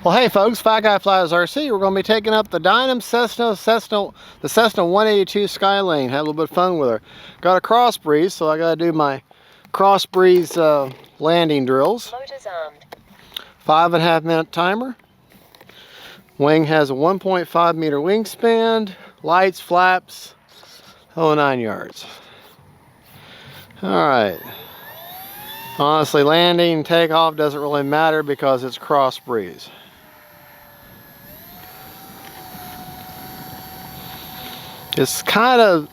Well, hey folks, Fat Guy Flies RC. We're going to be taking up the Dynam Cessna 182 SKYLANE. Have a little bit of fun with her. Got a cross breeze, so I got to do my cross breeze landing drills. Motors armed. 5.5 minute timer. Wing has a 1.5 meter wingspan. Lights, flaps, whole 9 yards. All right. Honestly, landing, takeoff doesn't really matter because it's cross breeze. It's kind of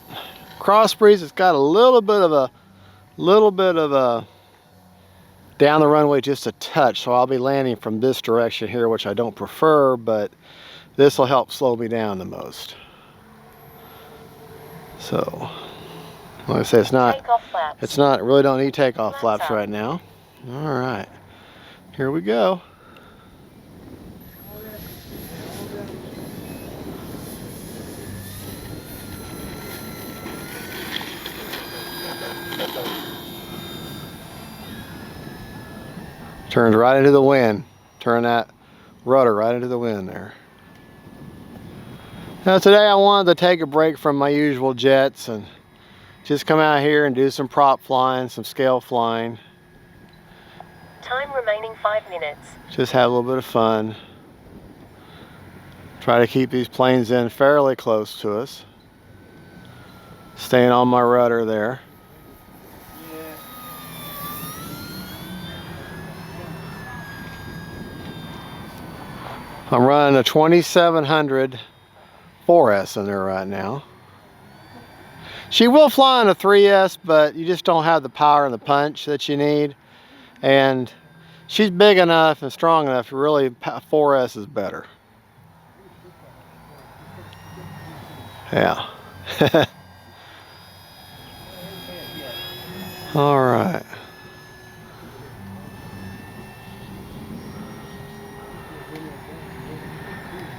cross breeze. It's got a little bit of a down the runway, just a touch. So I'll be landing from this direction here, which I don't prefer, but this will help slow me down the most. So, like I say, it's not really don't need takeoff flaps right now. All right, here we go. Turns right into the wind. Turn that rudder right into the wind there. Now today I wanted to take a break from my usual jets and just come out here and do some prop flying, some scale flying. Time remaining 5 minutes. Just have a little bit of fun. Try to keep these planes in fairly close to us. Staying on my rudder there. I'm running a 2700 4S in there right now. She will fly on a 3S, but you just don't have the power and the punch that you need. And she's big enough and strong enough, really 4S is better. Yeah. All right.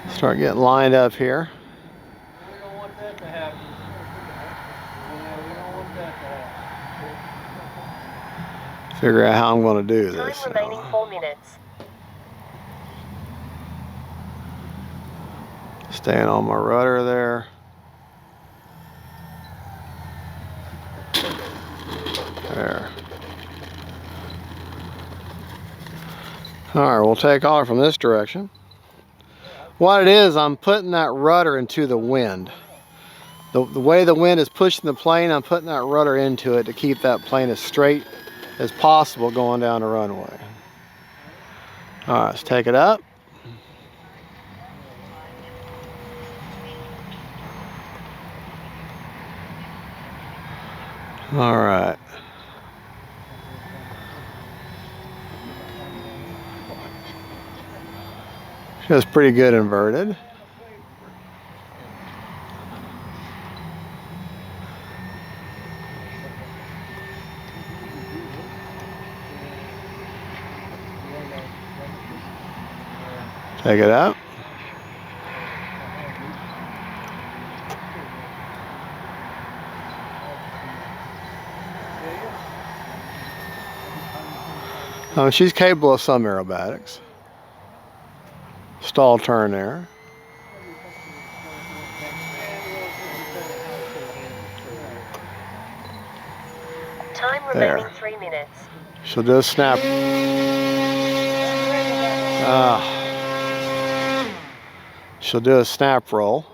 Start getting lined up here. We don't want that to happen. We don't want that to happen. Figure out how I'm going to do this. Time remaining 4 minutes. Staying on my rudder there. There. All right, we'll take off from this direction. What it is, I'm putting that rudder into the wind. The way the wind is pushing the plane, I'm putting that rudder into it to keep that plane as straight as possible going down the runway. All right, let's take it up. All right. Feels pretty good inverted. Take it out. She's capable of some aerobatics. Stall turn there. Time remaining 3 minutes. She'll do a snap. She'll do a snap roll.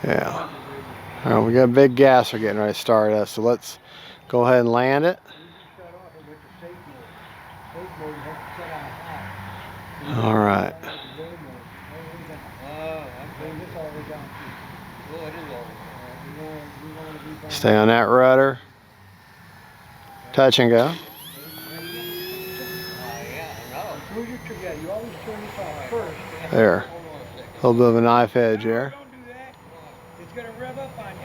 Yeah. All right, we got a big gasser getting ready to start us, so let's go ahead and land it. All right. Stay on that rudder. Touch and go. There. A little bit of a knife edge there. It's going to rev up on you.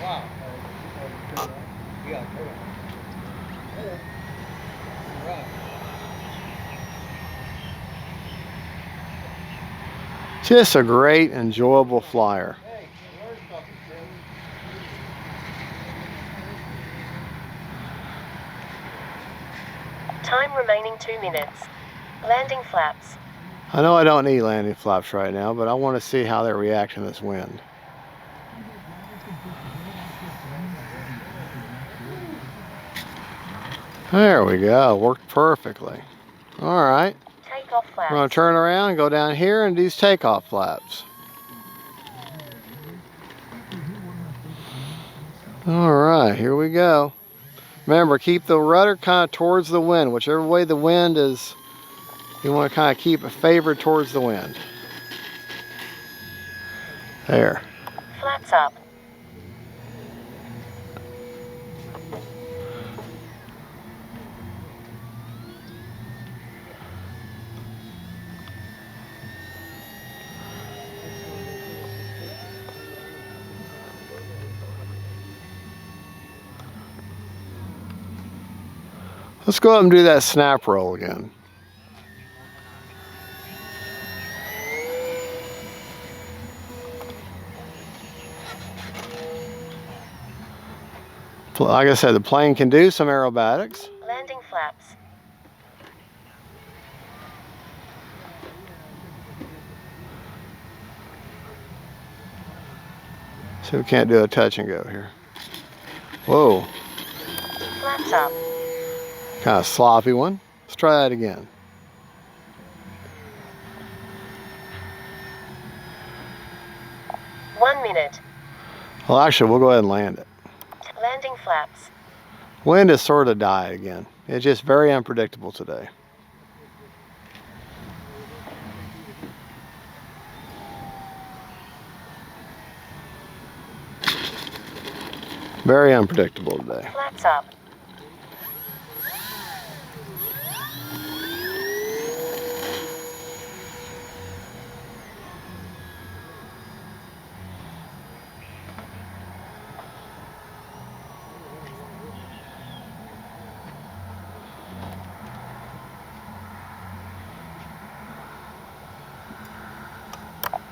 Wow. Yeah. Just a great, enjoyable flyer. Hey, learn something, Tim. Time remaining 2 minutes. Landing flaps. I know I don't need landing flaps right now, but I want to see how they react in this wind. There we go, worked perfectly. All right, Takeoff flaps. we're gonna turn around and go down here and do these takeoff flaps. All right, here we go. Remember, keep the rudder kind of towards the wind. Whichever way the wind is, you want to kind of keep it favored towards the wind. There. Flaps up. Let's go up and do that snap roll again. Like I said, the plane can do some aerobatics. Landing flaps. See, we can't do a touch and go here. Whoa, Flaps up. kind of sloppy one. Let's try that again. One minute. Well, actually, we'll go ahead and land it. Landing flaps. Wind has sort of died again. It's just very unpredictable today. Very unpredictable today. Flaps up.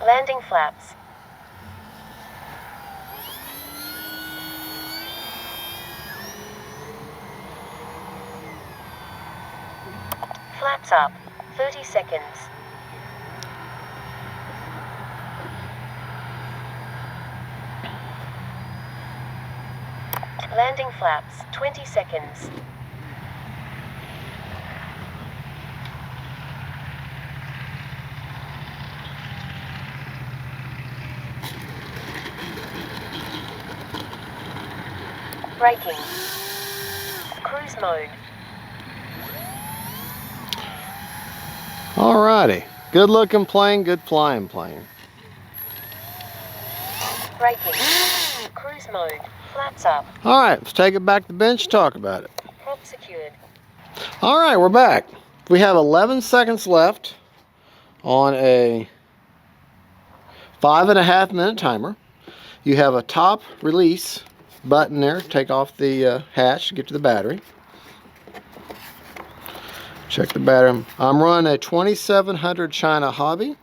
Landing flaps. Flaps up. 30 seconds. Landing flaps. 20 seconds. Braking. Cruise mode. Alrighty. Good looking plane, good flying plane. Braking. Cruise mode. Flaps up. Alright, let's take it back to the bench, talk about it. Prop secured. Alright, we're back. We have 11 seconds left on a 5.5 minute timer. You have a top release button there. Take off the hatch to get to the battery. Check the battery. I'm running a 2700 China Hobby.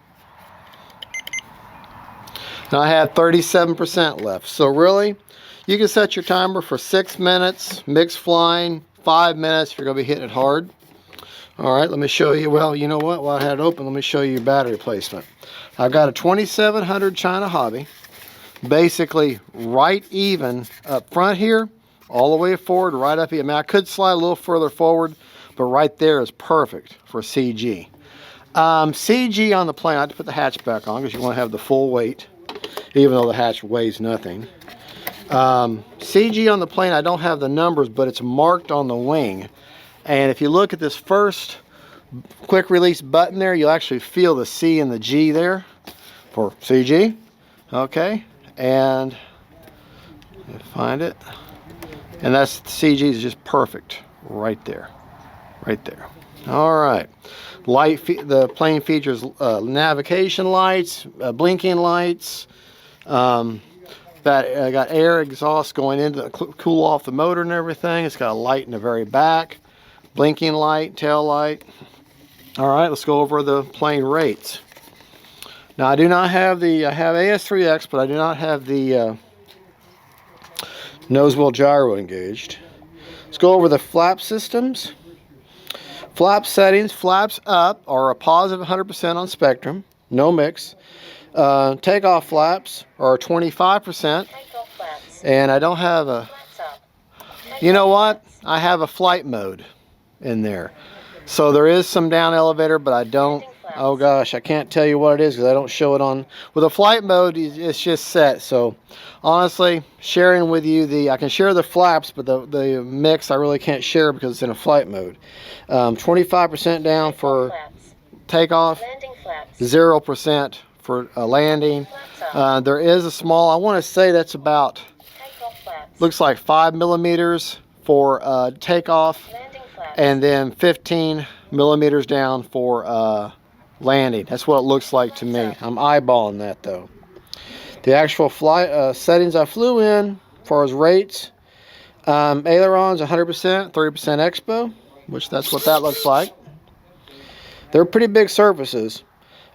Now I have 37% left. So really, you can set your timer for 6 minutes, mixed flying, 5 minutes if you're going to be hitting it hard. All right, let me show you. Well, you know what? While I had it open, let me show you your battery placement. I've got a 2700 China Hobby. Basically right even up front here, all the way forward, right up here. I mean, I could slide a little further forward, but right there is perfect for CG. CG on the plane, I have to put the hatch back on because you want to have the full weight, even though the hatch weighs nothing. CG on the plane, I don't have the numbers, but it's marked on the wing. And if you look at this first quick release button there, you'll actually feel the C and the G there for CG. Okay, and find it. And that's CG is just perfect right there. Right there. All right. The plane features navigation lights, blinking lights. Got air exhaust going in to cool off the motor and everything. It's got a light in the very back. Blinking light, tail light. All right, let's go over the plane rates. Now I do not have the, I have AS3X, but I do not have the nose wheel gyro engaged. Let's go over the flap systems. Flap settings, flaps up are a positive 100% on Spectrum, no mix. Takeoff flaps are 25%. Takeoff flaps. And I don't have a, Flaps up. you know what? I have a flight mode in there. So there is some down elevator, but I don't, oh gosh, I can't tell you what it is because I don't show it on. With a flight mode, it's just set. So honestly, sharing with you I can share the flaps, but the mix I really can't share because it's in a flight mode. 25% down for takeoff, Landing flaps. 0% for landing. There is a small, I want to say that's about, Takeoff flaps. looks like 5 millimeters for takeoff. Landing flaps. And then 15 millimeters down for landing. That's what it looks like to me. I'm eyeballing that though. The actual flight settings I flew in, as far as rates, ailerons 100%, 30% expo, which that's what that looks like. They're pretty big surfaces.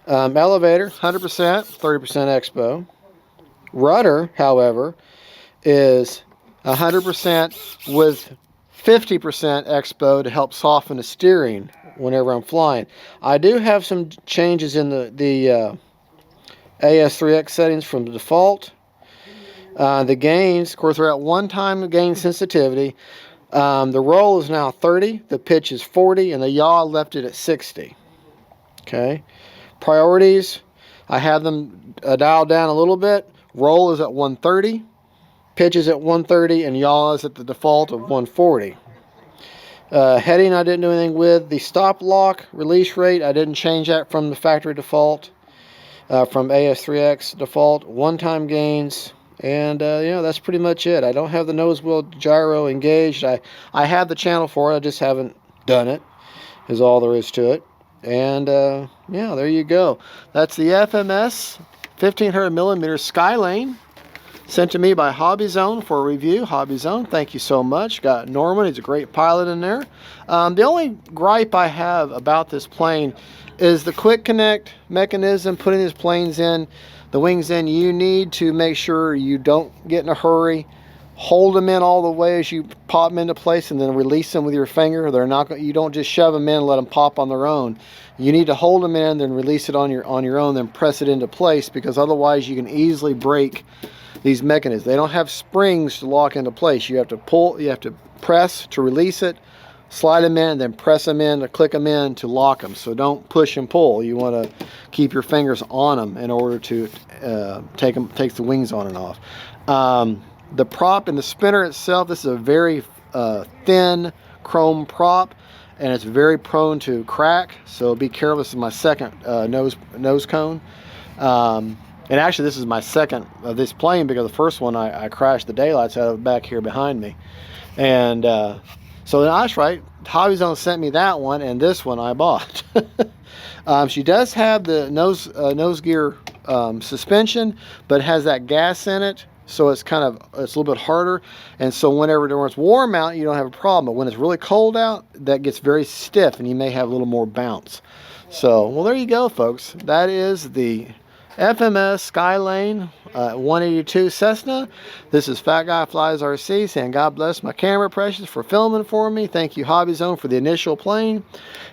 Elevator 100%, 30% expo. Rudder, however, is 100% with 50% expo to help soften the steering whenever I'm flying. I do have some changes in the AS3X settings from the default. The gains, of course, we're at one-time gain sensitivity. The roll is now 30, the pitch is 40, and the yaw left it at 60. Okay. Priorities, I have them dialed down a little bit. Roll is at 130. Pitch is at 130 and yaw is at the default of 140. Heading I didn't do anything with. The stop lock release rate I didn't change that from the factory default, from AS3X default. One-time gains, and yeah, that's pretty much it. I don't have the nose wheel gyro engaged. I have the channel for it, I just haven't done it, is all there is to it. And yeah, there you go. That's the FMS 1500 millimeter SKYLANE, sent to me by Hobby Zone for a review. Hobby Zone, thank you so much. Got Norman, he's a great pilot in there. The only gripe I have about this plane is the quick connect mechanism, putting these planes in, the wings in. You need to make sure you don't get in a hurry. Hold them in all the way as you pop them into place and then release them with your finger. They're not, you don't just shove them in and let them pop on their own. You need to hold them in, then release it on your own, then press it into place, because otherwise you can easily break these mechanisms. They don't have springs to lock into place. You have to pull, you have to press to release it, slide them in, then press them in to click them in to lock them. So don't push and pull. You want to keep your fingers on them in order to take the wings on and off. The prop and the spinner itself, this is a very thin chrome prop, and it's very prone to crack, so be careful. This is my second nose cone. And actually this is my second of this plane, because the first one I crashed the daylights out of back here behind me. And so that's right, Hobby Zone sent me that one, and this one I bought. She does have the nose gear suspension, but it has that gas in it, so it's kind of, it's a little bit harder. And so when it's warm out, you don't have a problem, but when it's really cold out, that gets very stiff and you may have a little more bounce. So, well, there you go, folks. That is the FMS SKYLANE 182 Cessna. This is Fat Guy Flies RC saying God bless my camera precious for filming for me. Thank you Hobby Zone for the initial plane.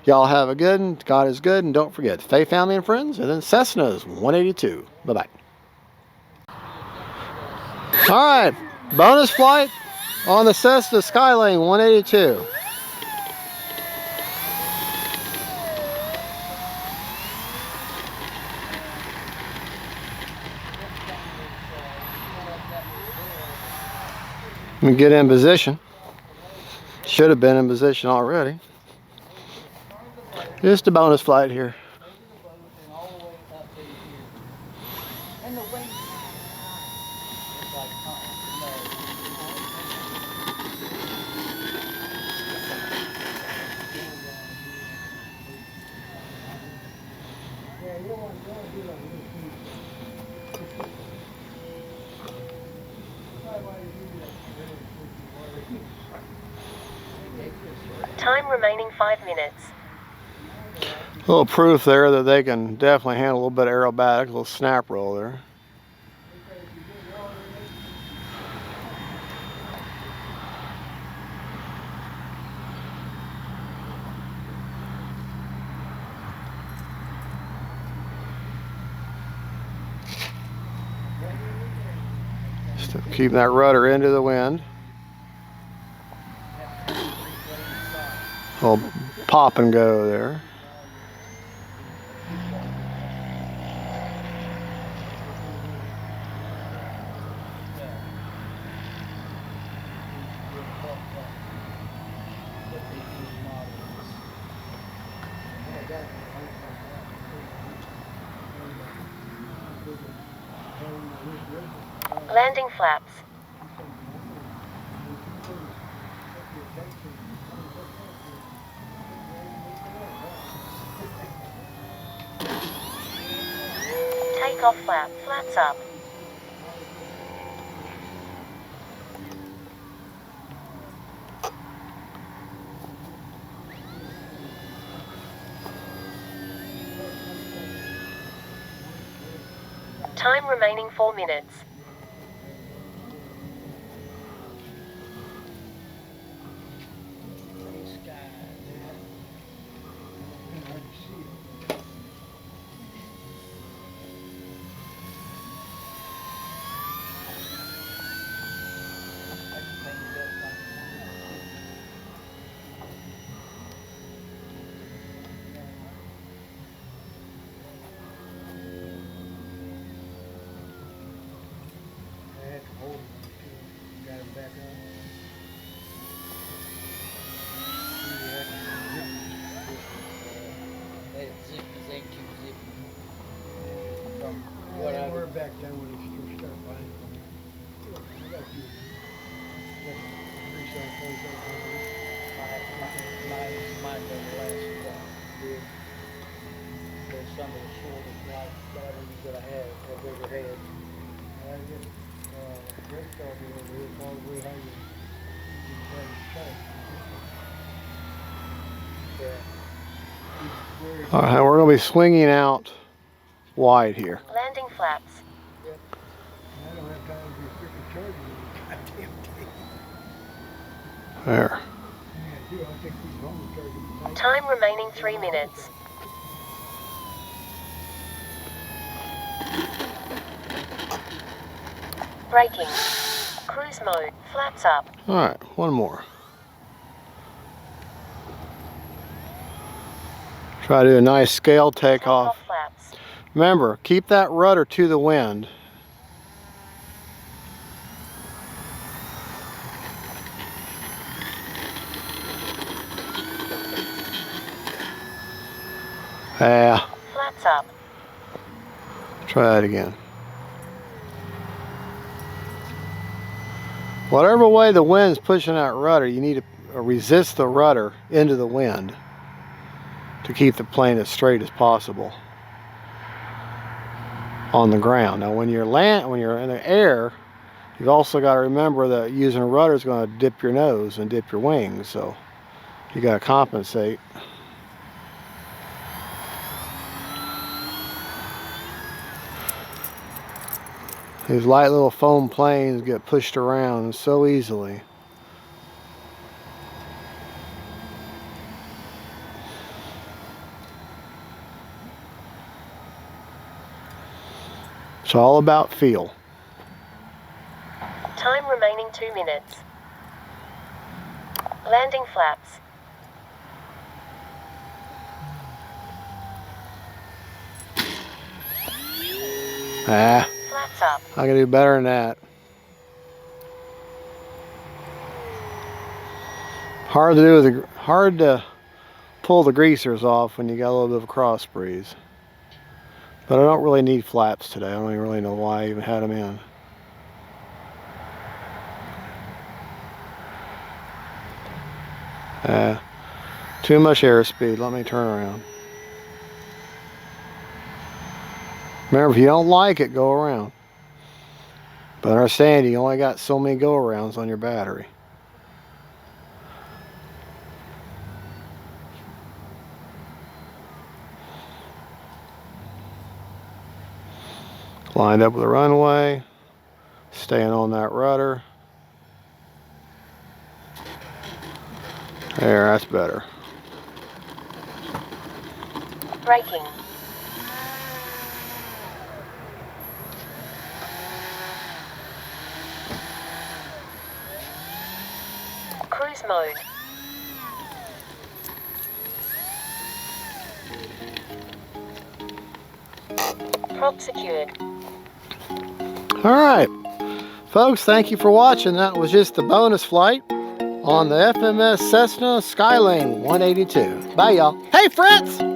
Y'all have a good one. God is good, and don't forget Faye, family, and friends, and then Cessna's 182. Bye-bye. All right, bonus flight on the Cessna SKYLANE 182. Let me get in position. Should have been in position already. Just a bonus flight here. Time remaining 5 minutes. little proof there that they can definitely handle a little bit of aerobatic, a little snap roll there. Just keep that rudder into the wind. A little pop and go there. Landing flaps. Takeoff flap, flaps up. Time remaining 4 minutes. We're back down when it's start flying. I got a few. Mine doesn't last long. There's some of the shorter flight batteries that I have bigger head. I just Rick told me over here probably how you All right, we're going to be swinging out wide here. Landing flaps. I don't have time to be freaking charging you, goddamn thing. There. Yeah, I do. I'll take these home and charge them tonight. Time remaining 3 minutes. Braking. Cruise mode, flaps up. All right, one more. Try to do a nice scale takeoff. Takeoff flaps. Remember, keep that rudder to the wind. Yeah. Flaps up. Try that again. Whatever way the wind's pushing that rudder, you need to resist the rudder into the wind to keep the plane as straight as possible on the ground. Now when you're in the air, you've also got to remember that using a rudder is going to dip your nose and dip your wings, so you got to compensate. These light little foam planes get pushed around so easily. It's all about feel. Time remaining 2 minutes. Landing flaps. Ah, Flaps up. I can do better than that. Hard to pull the greasers off when you got a little bit of a cross breeze. But I don't really need flaps today. I don't even really know why I even had them in. Too much airspeed. Let me turn around. Remember, if you don't like it, go around. But understand, you only got so many go-arounds on your battery. Lined up with the runway. Staying on that rudder. There, that's better. Braking. Cruise mode. Prop secured. Alright, folks, thank you for watching. That was just the bonus flight on the FMS Cessna SKYLANE 182. Bye, y'all. Hey, Fritz!